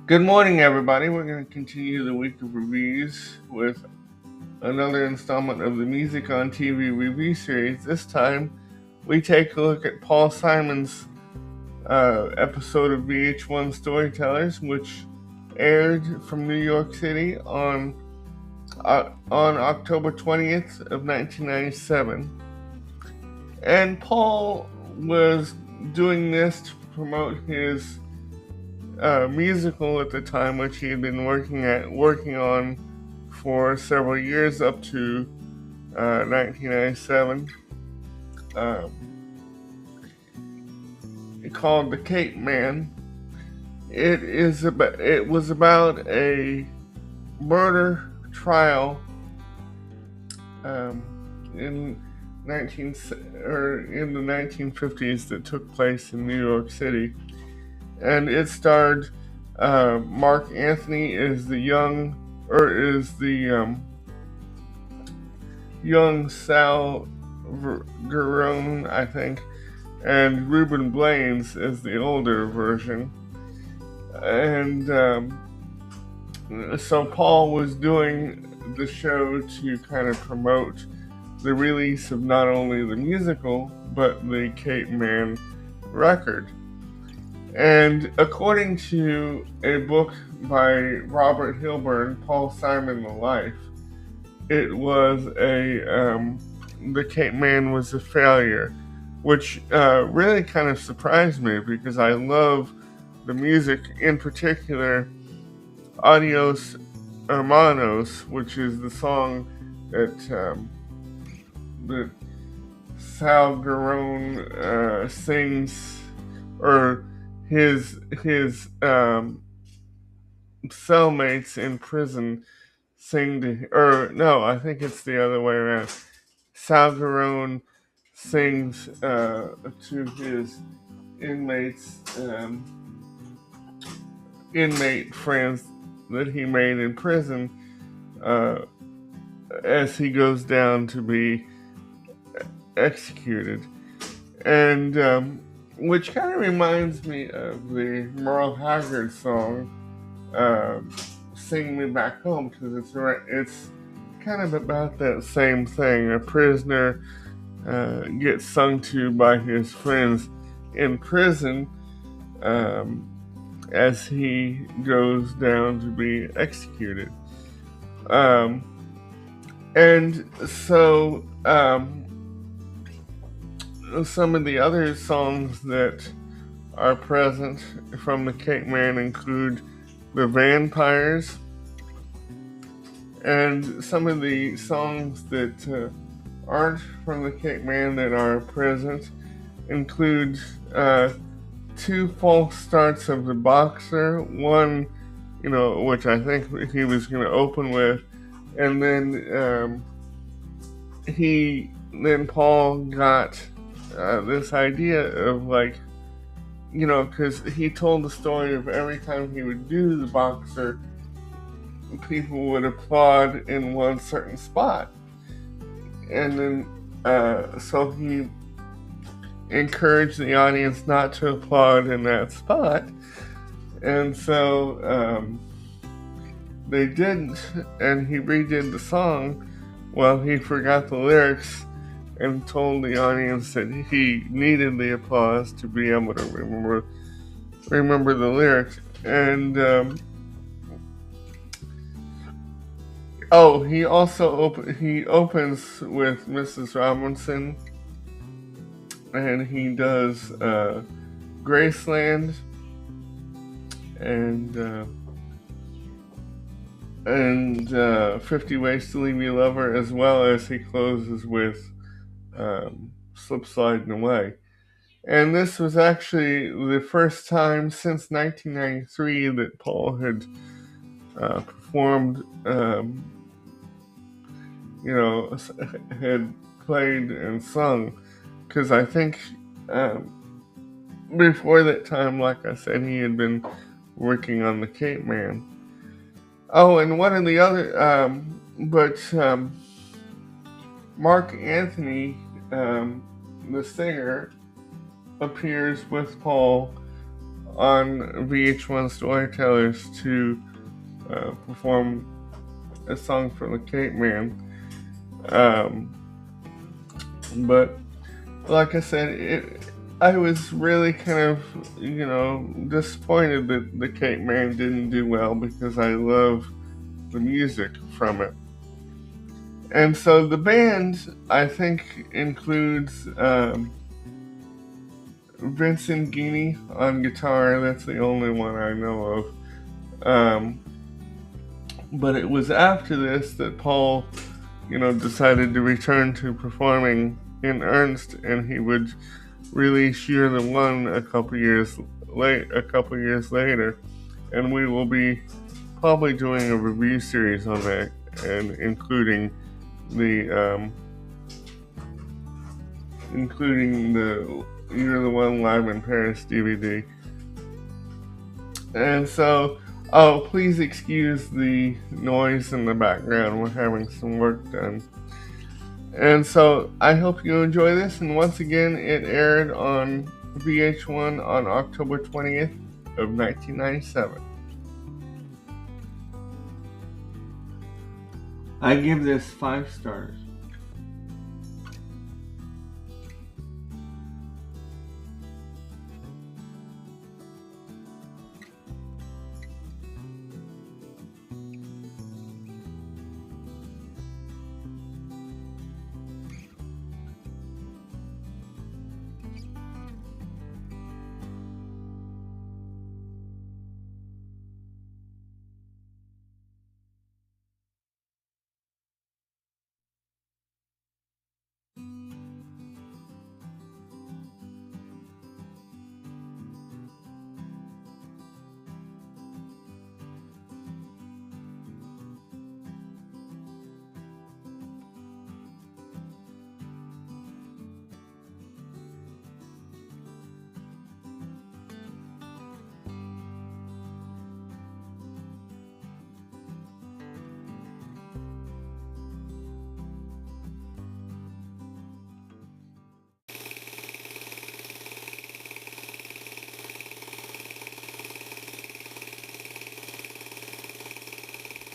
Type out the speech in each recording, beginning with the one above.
Good morning, everybody. We're going to continue the week of reviews with another installment of the Music on TV review series. This time, we take a look at Paul Simon's episode of VH1 Storytellers, which aired from New York City on October 20th of 1997. And Paul was doing this to promote his musical at the time, which he had been working on for several years up to 1997. Called The Cape Man. It was about a murder trial in the 1950s that took place in New York City. And it starred Mark Anthony as the young Sal Garone, I think, and Reuben Blades as the older version. And so Paul was doing the show to kind of promote the release of not only the musical, but the Cape Man record. And according to a book by Robert Hilburn, Paul Simon: The Life, it was the Cape Man was a failure, which really kind of surprised me because I love the music, in particular Adios Hermanos, which is the song that Sal Garone sings, or his cellmates in prison sing to, or no, I think it's the other way around. Sal Garone sings to his inmate friends that he made in prison as he goes down to be executed. And which kind of reminds me of the Merle Haggard song, Sing Me Back Home, because it's kind of about that same thing. A prisoner gets sung to by his friends in prison as he goes down to be executed. And so some of the other songs that are present from the Cape Man include The Vampires, and some of the songs that aren't from the Cape Man that are present include two false starts of The Boxer, one, which I think he was going to open with, and then Paul got this idea of because he told the story of every time he would do The Boxer, people would applaud in one certain spot. And then, so he encouraged the audience not to applaud in that spot. And so they didn't, and he redid the song. Well, he forgot the lyrics and told the audience that he needed the applause to be able to remember the lyrics. And he also opens with Mrs. Robinson, and he does Graceland and 50 Ways to Leave Your Lover, as well as he closes with Slip Sliding Away. And this was actually the first time since 1993 that Paul had performed, had played and sung, because I think before that time, like I said, he had been working on the Cape Man. Oh, and one of the other, Mark Anthony, the singer, appears with Paul on VH1 Storytellers to perform a song for the Cape Man. But like I said, I was really kind of, disappointed that the Cape Man didn't do well, because I love the music from it. And so the band, I think, includes Vincent Guinea on guitar. That's the only one I know of. But it was after this that Paul, decided to return to performing in earnest, and he would release You're the One a couple years later, and we will be probably doing a review series on that, and including the You're the One Live in Paris DVD. And so, please excuse the noise in the background. We're having some work done. And so, I hope you enjoy this. And once again, it aired on VH1 on October 20th of 1997. I give this 5 stars.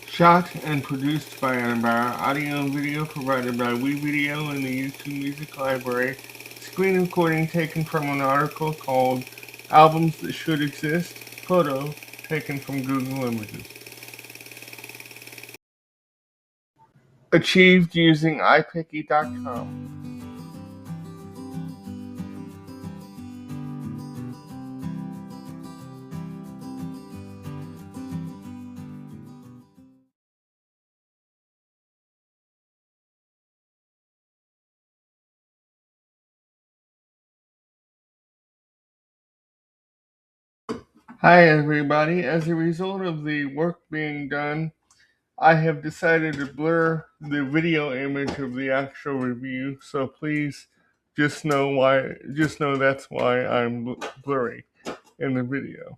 Shot and produced by Annabara. Audio and video provided by WeVideo and the YouTube Music Library. Screen recording taken from an article called Albums That Should Exist. Photo taken from Google Images. Achieved using iPicky.com. Hi everybody. As a result of the work being done, I have decided to blur the video image of the actual review, so please just know that's why I'm blurry in the video.